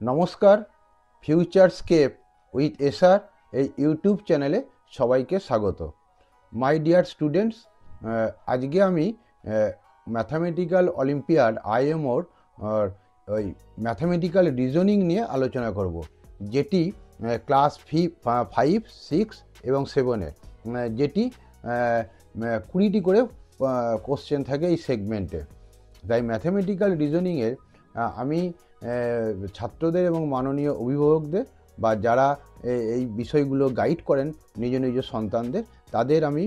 নমস্কার। ফিউচারস্কেপ with SR এই YouTube চ্যানেলে সবাইকে স্বাগত। মাই ডিয়ার স্টুডেন্টস, আজকে আমি ম্যাথামেটিক্যাল অলিম্পিয়াড আইএমওর ওই ম্যাথামেটিক্যাল রিজনিং নিয়ে আলোচনা করব, যেটি ক্লাস 5, 6 এবং 7-এ, যেটি 20টি করে কোশ্চেন থাকে এই সেগমেন্টে। তাই ম্যাথামেটিক্যাল রিজনিংয়ের আমি ছাত্রদের এবং মাননীয় অভিভাবকদের বা যারা এই বিষয়গুলো গাইড করেন নিজ নিজ সন্তানদের, তাদের আমি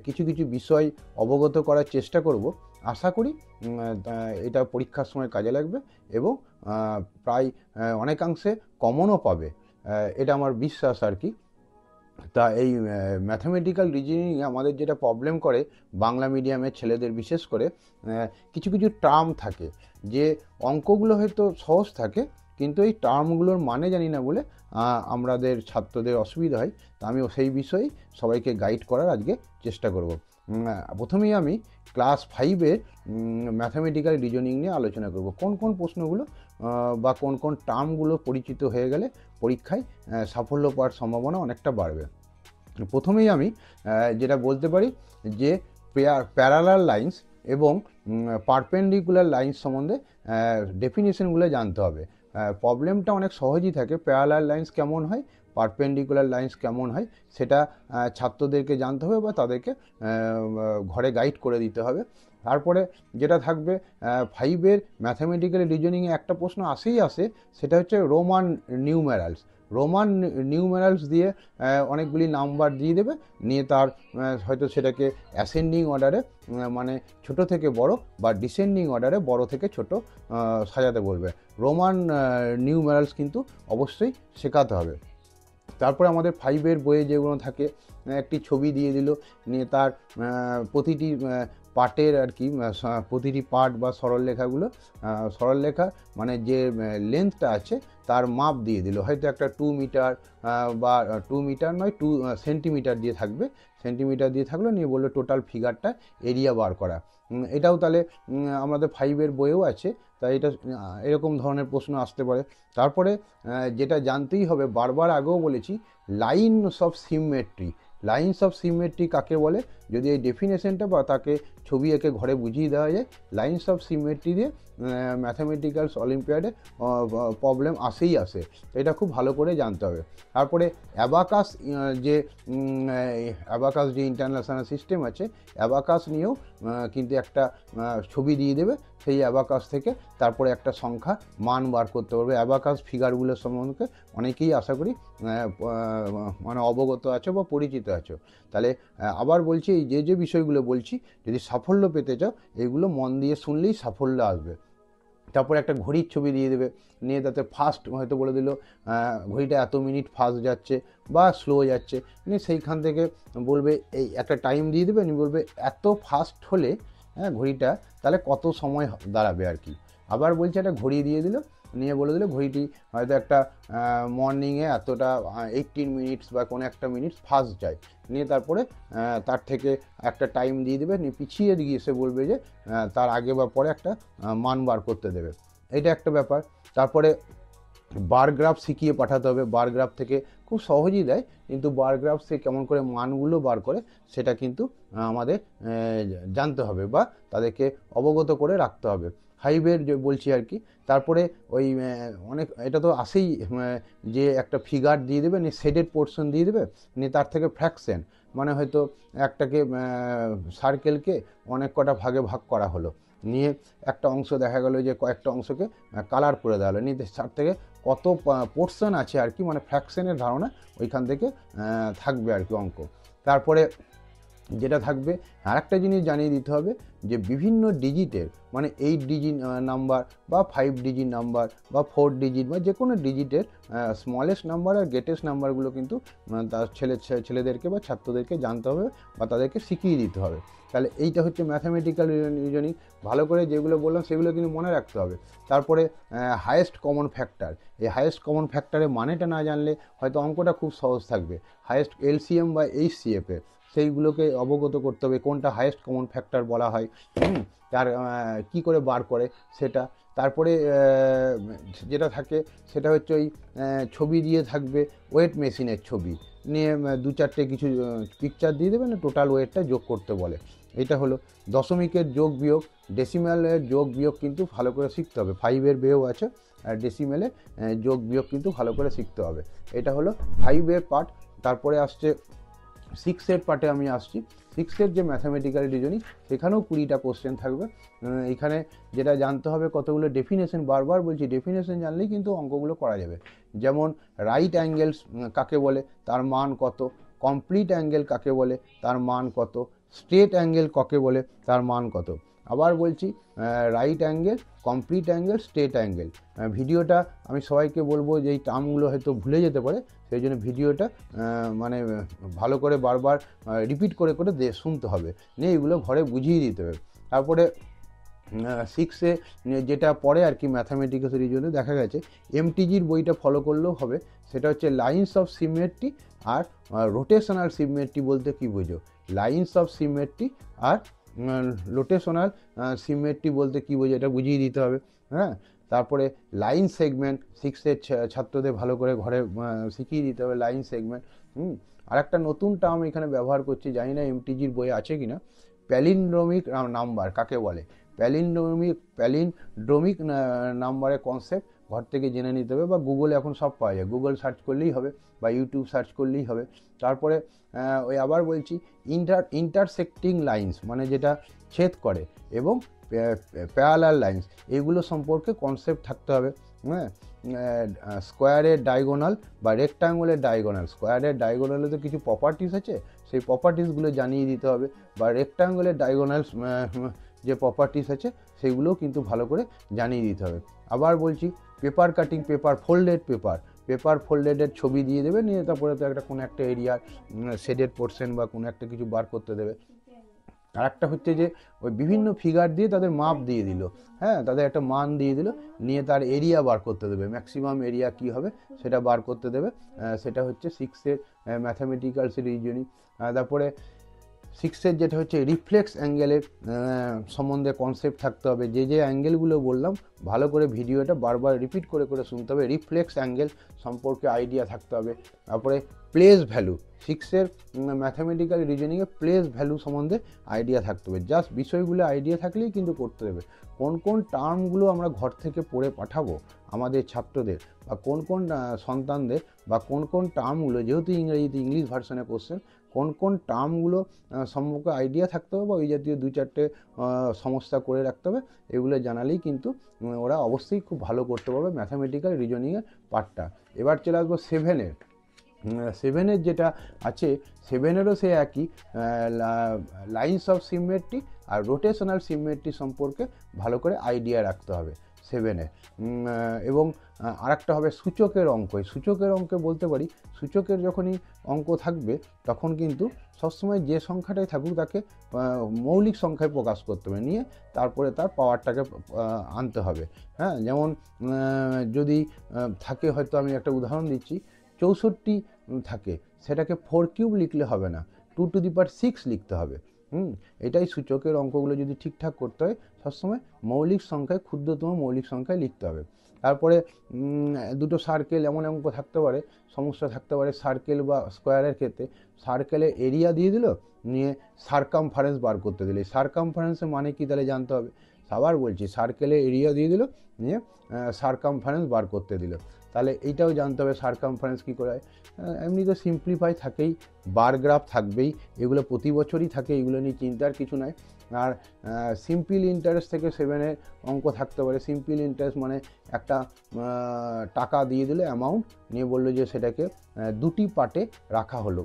কিছু কিছু বিষয় অবগত করার চেষ্টা করব। আশা করি এটা পরীক্ষার সময় কাজে লাগবে এবং প্রায় অনেকাংশে কমনও পাবে, এটা আমার বিশ্বাস আর কি। তা এই ম্যাথামেটিক্যাল রিজনিং আমাদের যেটা প্রবলেম করে বাংলা মিডিয়ামের ছেলেদের, বিশেষ করে কিছু কিছু টার্ম থাকে, যে অঙ্কগুলো হয়তো সহজ থাকে কিন্তু এই টার্মগুলোর মানে জানি না বলে আমাদের ছাত্রদের অসুবিধা হয়। তা আমি সেই বিষয়ে সবাইকে গাইড করার আজকে চেষ্টা করব। প্রথমেই আমি ক্লাস 5-এর ম্যাথামেটিক্যাল রিজনিং নিয়ে আলোচনা করব। কোন কোন প্রশ্নগুলো বা কোন কোন টার্মগুলো পরিচিত হয়ে গেলে পরীক্ষায় সাফল্য পাওয়ার সম্ভাবনা অনেকটা বাড়বে। প্রথমেই আমি যেটা বলতে পারি যে প্যারালাল লাইন্স এবং পারপেন্ডিকুলার লাইন্স সম্বন্ধে ডেফিনেশনগুলো জানতে হবে। প্রবলেমটা অনেক সহজই থাকে, প্যারালাল লাইন্স কেমন হয়, পারপেন্ডিকুলার লাইন্স কেমন হয়, সেটা ছাত্রদেরকে জানতে হবে বা তাদেরকে ঘরে গাইড করে দিতে হবে। তারপরে যেটা থাকবে 5-এর ম্যাথামেটিক্যাল রিজনিংয়ে একটা প্রশ্ন আসে, সেটা হচ্ছে রোমান নিউমেরালস। রোমান নিউমেরালস দিয়ে অনেকগুলি নাম্বার দিয়ে দেবে, নিয়ে তার হয়তো সেটাকে অ্যাসেন্ডিং অর্ডারে, মানে ছোট থেকে বড়, বা ডিসেন্ডিং অর্ডারে বড় থেকে ছোট সাজাতে বলবে। রোমান নিউমেরালস কিন্তু অবশ্যই শেখাতে হবে। তারপরে আমাদের 5-এর বইয়ে যেগুলো থাকে, একটি ছবি দিয়ে দিল, নিয়ে তার প্রতিটি পার্টের আর কি, প্রতিটি পার্ট বা সরলরেখাগুলো, সরলরেখা মানে যে লেন্থটা আছে তার মাপ দিয়ে দিল, হয়তো একটা 2 মিটার বা 2 মিটার নয় 2 সেন্টিমিটার দিয়ে থাকবে, সেন্টিমিটার দিয়ে থাকলো, নিয়ে বললো টোটাল ফিগারটা এরিয়া বার করা। এটাও তাহলে আমাদের 5-এর বইয়েও আছে, তাই এটা এরকম ধরনের প্রশ্ন আসতে পারে। তারপরে যেটা জানতেই হবে, বারবার আগেও বলেছি, lines of symmetry. Lines of symmetry কাকে বলে, যদি এই ডেফিনেশনটা বা তাকে ছবি এঁকে ঘরে বুঝিয়ে দেওয়া যায়, লাইনস অফ সিমেট্রি দিয়ে ম্যাথামেটিক্যালস অলিম্পিয়াডে প্রবলেম আসে, এটা খুব ভালো করে জানতে হবে। তারপরে অ্যাবাকাস, যে অ্যাবাকাস যে ইন্টারন্যাশনাল সিস্টেম আছে, অ্যাবাকাস নিয়েও কিন্তু একটা ছবি দিয়ে দেবে, সেই অ্যাবাকাস থেকে তারপরে একটা সংখ্যা মান বার করতে পারবে। অ্যাবাকাস ফিগারগুলোর সম্বন্ধে অনেকেই আশা করি মানে অবগত আছো বা পরিচিত আছো। তাহলে আবার বলছি, এই যে বিষয়গুলো বলছি, যদি সাফল্য পেতে চাও এগুলো মন দিয়ে শুনলেই সাফল্য আসবে। তারপরে একটা ঘড়ির ছবি দিয়ে দেবে, নিয়ে তাতে ফাস্ট হয়তো বলে দিল ঘড়িটা এত মিনিট ফাস্ট যাচ্ছে বা স্লো যাচ্ছে, নিয়ে সেইখান থেকে বলবে এই একটা টাইম দিয়ে দেবে, নিয়ে বলবে এত ফাস্ট হলে ঘড়িটা তাহলে কত সময় দাঁড়াবে আর কি। আবার বলছে একটা ঘড়ি দিয়ে দিল, নিয়ে বলে দিল ঘড়িটি হয়তো একটা মর্নিংয়ে এতটা 18 মিনিটস বা কোনো একটা মিনিটস ফাস্ট যায়, নিয়ে তারপরে তার থেকে একটা টাইম দিয়ে দেবে, নিয়ে পিছিয়ে গিয়ে সে বলবে যে তার আগে বা পরে একটা মান বার করতে দেবে। এটা একটা ব্যাপার। তারপরে বার গ্রাফ শিখিয়ে পাঠাতে হবে। বার গ্রাফ থেকে খুব সহজেই দেয়, কিন্তু বার গ্রাফ সে কেমন করে মানগুলো বার করে সেটা কিন্তু আমাদের জানতে হবে বা তাদেরকে অবগত করে রাখতে হবে। 5-এর যে বলছি আর কি। তারপরে ওই অনেক এটা তো আসেই, যে একটা ফিগার দিয়ে দেবে, নিয়ে শেডেড পোর্শন দিয়ে দেবে, নিয়ে তার থেকে ফ্র্যাকশন, মানে হয়তো একটাকে সার্কেলকে অনেক কটা ভাগে ভাগ করা হলো, নিয়ে একটা অংশ দেখা গেল যে কয়েকটা অংশকে কালার করে দেওয়া হলো, নিয়ে তার থেকে কত পোর্শন আছে আর কি, মানে ফ্র্যাকশনের ধারণা ওইখান থেকে থাকবে আর কি অঙ্ক। তারপরে যেটা থাকবে, আরেকটা জিনিস জানিয়ে দিতে হবে যে বিভিন্ন ডিজিটের, মানে 8 ডিজিট নাম্বার বা 5 ডিজিট নাম্বার বা 4 ডিজিট বা যে কোনো ডিজিটের স্মলেস্ট নাম্বার আর গ্রেটেস্ট নাম্বারগুলো কিন্তু তার ছেলেদেরকে বা ছাত্রদেরকে জানতে হবে বা তাদেরকে শিখিয়ে দিতে হবে। তাহলে এইটা হচ্ছে ম্যাথামেটিক্যাল রিজনিং। ভালো করে যেগুলো বললাম সেগুলো কিন্তু মনে রাখতে হবে। তারপরে হায়েস্ট কমন ফ্যাক্টর, এই হায়েস্ট কমন ফ্যাক্টরের মানেটা না জানলে হয়তো অঙ্কটা খুব সহজ থাকবে। হায়েস্ট এলসিএম বা এইচসিএফে সেইগুলোকে অবগত করতে হবে, কোনটা হায়েস্ট কমন ফ্যাক্টর বলা হয়। তার কী করে বার করে সেটা। তারপরে যেটা থাকে সেটা হচ্ছে ওই ছবি দিয়ে থাকবে, ওয়েট মেশিনের ছবি নিয়ে দু চারটে কিছু পিকচার দিয়ে দেবে, না টোটাল ওয়েটটা যোগ করতে বলে। এটা হলো দশমিকের যোগ বিয়োগ, ডেসিমেলের যোগ বিয়োগ কিন্তু ভালো করে শিখতে হবে। 5-এর বেও আছে, আর ডেসিমেলে যোগ বিয়োগ কিন্তু ভালো করে শিখতে হবে। এটা হলো 5-এর পার্ট। তারপরে আসছে 6-এর পার্টে আমি আসছি। 6-এর যে ম্যাথামেটিক্যাল রিজনিং, সেখানেও 20টা কোশ্চেন থাকবে। এখানে যেটা জানতে হবে কতগুলো ডেফিনেশন, বারবার বলছি ডেফিনেশন জানলেই কিন্তু অঙ্কগুলো করা যাবে। যেমন রাইট অ্যাঙ্গেল কাকে বলে, তার মান কত, কমপ্লিট অ্যাঙ্গেল কাকে বলে, তার মান কত, স্ট্রেট অ্যাঙ্গেল কাকে বলে, তার মান কত। আবার বলছি, right angle, complete angle, straight angle. ভিডিওটা আমি সবাইকে বলবো যে এই টার্মগুলো হয়তো ভুলে যেতে পারে, সেই জন্য ভিডিওটা মানে ভালো করে বারবার রিপিট করে করে শুনতে হবে, নিয়ে এগুলো ঘরে বুঝিয়ে দিতে হবে। তারপরে 6-এ যেটা পড়ে আর কি ম্যাথামেটিক্যাল রিজনে, দেখা গেছে এমটিজির বইটা ফলো করলেও হবে। সেটা হচ্ছে লাইন্স অফ সিমেট্রি আর রোটেশনাল সিমেট্রি বলতে কী বোঝো, লাইন্স অফ সিমেট্রি আর রোটেশনাল সিমেট্রি বলতে কী বোঝো, এটা বুঝিয়ে দিতে হবে। হ্যাঁ, তারপরে লাইন সেগমেন্ট 6-এর ছাত্রদের ভালো করে ঘরে শিখিয়ে দিতে হবে, লাইন সেগমেন্ট। আর একটা নতুন টার্ম এখানে ব্যবহার করছি, জানি না এমটিজির বইয়ে আছে কি না, প্যালিন্ড্রোমিক নাম্বার কাকে বলে। প্যালিন্ড্রোমিক নাম্বারের কনসেপ্ট ঘর থেকে জেনে নিতে হবে, বা গুগলে এখন সব পাওয়া যায়, গুগল সার্চ করলেই হবে বা ইউটিউব সার্চ করলেই হবে। তারপরে ওই আবার বলছি ইন্টারসেক্টিং লাইন্স, মানে যেটা ছেদ করে, এবং প্যারালাল লাইন্স, এগুলো সম্পর্কে কনসেপ্ট থাকতে হবে। হ্যাঁ, স্কোয়ারের ডায়াগোনাল বা রেক্টাঙ্গুলের ডায়াগোনাল, স্কোয়ারের ডায়াগোনালে তো কিছু প্রপার্টিস আছে, সেই প্রপার্টিসগুলো জানিয়ে দিতে হবে, বা রেক্টাঙ্গুলের ডায়াগোনাল যে প্রপার্টিস আছে সেগুলোও কিন্তু ভালো করে জানিয়ে দিতে হবে। আবার বলছি পেপার কাটিং, পেপার ফোল্ডেডের ছবি দিয়ে দেবে, নিয়ে তারপরে তো কোনো একটা এরিয়ার শেডেড পোর্শন বা কোনো একটা কিছু বার করতে দেবে। আর একটা হচ্ছে যে ওই বিভিন্ন ফিগার দিয়ে তাদের মাপ দিয়ে দিল, হ্যাঁ, তাদের একটা মান দিয়ে দিল, নিয়ে তার এরিয়া বার করতে দেবে, ম্যাক্সিমাম এরিয়া কি হবে সেটা বার করতে দেবে। সেটা হচ্ছে 6-এর ম্যাথামেটিক্যাল রিজনিং। তারপরে 6-এর যেটা হচ্ছে রিফ্লেক্স অ্যাঙ্গেলের সম্বন্ধে কনসেপ্ট থাকতে হবে। যে অ্যাঙ্গেলগুলো বললাম ভালো করে ভিডিওটা বারবার রিপিট করে করে শুনতে হবে, রিফ্লেক্স অ্যাঙ্গেল সম্পর্কে আইডিয়া থাকতে হবে। তারপরে প্লেস ভ্যালু, 6-এর ম্যাথামেটিক্যাল রিজনিংয়ে প্লেস ভ্যালু সম্বন্ধে আইডিয়া থাকতে হবে। জাস্ট বিষয়গুলো আইডিয়া থাকলেই কিন্তু করতে দেবে। কোন কোন টার্মগুলো আমরা ঘর থেকে পড়ে পাঠাবো আমাদের ছাত্রদের, বা কোন কোন সন্তানদের, বা কোন কোন টার্মগুলো, যেহেতু ইংরেজিতে ইংলিশ ভার্সনে কোশ্চেন, কোন কোন টার্মগুলো সম্পর্কে আইডিয়া থাকতে হবে, বা ওই জাতীয় 2-4টে সমস্যা করে রাখতে হবে। এগুলো জানালেই কিন্তু ওরা অবশ্যই খুব ভালো করতে পারবে ম্যাথামেটিক্যাল রিজনিংয়ের পার্টটা। এবার চলে আসবো 7-এর যেটা আছে, 7-এরও সে একই, লাইন্স অফ সিমেট্রি আর রোটেশনাল সিমেট্রি সম্পর্কে ভালো করে আইডিয়া রাখতে হবে 7-এ। এবং আরেকটা হবে সূচকের অঙ্ক। সূচকের অঙ্কে বলতে পারি, সূচকের যখনই অঙ্ক থাকবে তখন কিন্তু সবসময় যে সংখ্যাটাই থাকুক তাকে মৌলিক সংখ্যায় প্রকাশ করতে হবে, নিয়ে তারপরে তার পাওয়ারটাকে আনতে হবে। হ্যাঁ, যেমন যদি থাকে, হয়তো আমি একটা উদাহরণ দিচ্ছি, 64 থাকে, সেটাকে 4 কিউব লিখলে হবে না, 2⁶ লিখতে হবে। এটাই সূচকের অঙ্কগুলো যদি ঠিকঠাক করতে হয় সবসময় মৌলিক সংখ্যায়, ক্ষুদ্রতম মৌলিক সংখ্যায় লিখতে হবে। তারপরে দুটো সার্কেল, এমন অঙ্ক থাকতে পারে, সমস্যা থাকতে পারে সার্কেল বা স্কোয়ারের ক্ষেত্রে, সার্কেলের এরিয়া দিয়ে দিল, নিয়ে সারকামফারেন্স বার করতে দিলে, সারকামফারেন্সের মানে কি তাহলে জানতে হবে। আবার বলছি, সার্কেলের এরিয়া দিয়ে দিল, নিয়ে সারকামফারেন্স বার করতে দিল, তাহলে এইটাও জানতে হবে সারকামফারেন্স কী করে হয়। এমনি তো সিম্পলিফাই থাকেই, বার গ্রাফ থাকবেই, এগুলো প্রতি বছরই থাকে, এগুলো নিয়ে চিন্তার কিছু নাই। আর সিম্পল ইন্টারেস্ট থেকে 7-এর অঙ্ক থাকতে পারে। সিম্পল ইন্টারেস্ট মানে একটা টাকা দিয়ে দিলে অ্যামাউন্ট, নিয়ে বললো যে সেটাকে দুটি পার্টে রাখা হলো,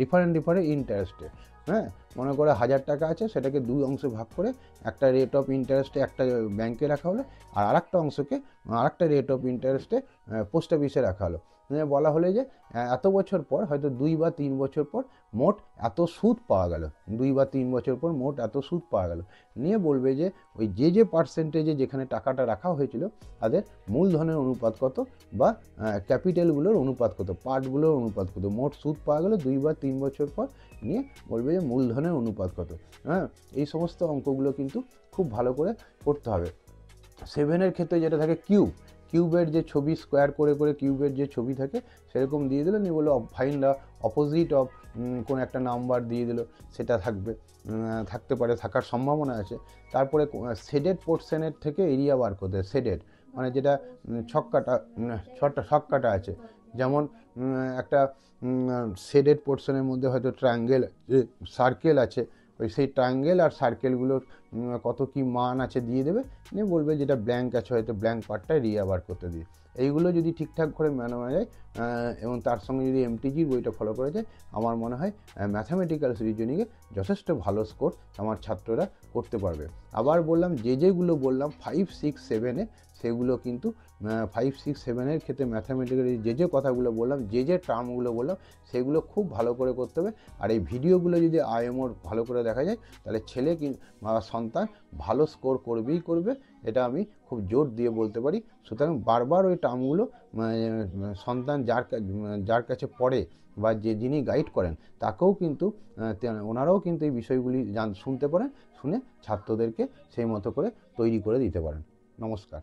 ডিফারেন্ট ইন্টারেস্টে। হ্যাঁ, মনে করে 1000 টাকা আছে, সেটাকে 2 অংশে ভাগ করে একটা রেট অফ ইন্টারেস্টে একটা ব্যাংকে রাখা হলো, আর আরেকটা অংশকে আরেকটা রেট অফ ইন্টারেস্টে পোস্ট অফিসে রাখা হলো। বলা হলে যে এত বছর পর, হয়তো 2 বা 3 বছর পর মোট এত সুদ পাওয়া গেল, 2 বা 3 বছর পর মোট এত সুদ পাওয়া গেল, নিয়ে বলবে যে ওই যে পার্সেন্টেজে যেখানে টাকাটা রাখা হয়েছিল তাদের মূলধনের অনুপাত কত বা ক্যাপিটালগুলোর অনুপাত কত, পার্টগুলোর অনুপাত কত, মোট সুদ পাওয়া গেল 2 বা 3 বছর পর, নিয়ে বলবে যে মূলধনের অনুপাত কত। হ্যাঁ, এই সমস্ত অঙ্কগুলো কিন্তু খুব ভালো করে করতে হবে। 7-এর ক্ষেত্রে যেটা থাকে কিউবের যে ছবি, স্কোয়ার করে করে কিউবের যে ছবি থাকে সেরকম দিয়ে দিল, নিয়ে বললো ফাইন্ড দ্য অপোজিট অফ কোনো একটা নাম্বার দিয়ে দিল, সেটা থাকবে, থাকতে পারে, থাকার সম্ভাবনা আছে। তারপরে শেডেড পোর্শনের থেকে এরিয়া বার করতে, শেডেড মানে যেটা ছক কাটা আছে, যেমন একটা শেডেড পোর্শনের মধ্যে হয়তো ট্রায়াঙ্গেল, সার্কেল আছে, ওই সেই ট্রায়াঙ্গেল আর সার্কেলগুলোর কত কি মান আছে দিয়ে দেবে, নিয়ে বলবে যেটা ব্ল্যাঙ্ক আছে হয়তো ব্ল্যাঙ্ক পার্টটা এরিয়া বার করতে দিয়ে। এইগুলো যদি ঠিকঠাক করে মানা যায় এবং তার সঙ্গে যদি এমটিজির বইটা ফলো করা যায়, আমার মনে হয় ম্যাথামেটিক্যাল রিজনিংয়ে যথেষ্ট ভালো স্কোর আমার ছাত্ররা করতে পারবে। আবার বললাম যেগুলো বললাম 5, 6, 7-এ, সেগুলো কিন্তু 5, 6, 7-এর ক্ষেত্রে ম্যাথামেটিক্যাল যে কথাগুলো বললাম, যে টার্মগুলো বললাম, সেগুলো খুব ভালো করে করতে হবে। আর এই ভিডিওগুলো যদি আইএমওর ভালো করে দেখা যায়, তাহলে ছেলে বা সন্তান ভালো স্কোর করবেই করবে, এটা আমি খুব জোর দিয়ে বলতে পারি। সুতরাং বারবার ওই টার্মগুলো সন্তান যার কাছে পড়ে বা যিনি গাইড করেন তাকেও কিন্তু ওনারাও কিন্তু এই বিষয়গুলি শুনতে পারেন, শুনে ছাত্রদেরকে সেই মতো করে তৈরি করে দিতে পারেন। নমস্কার।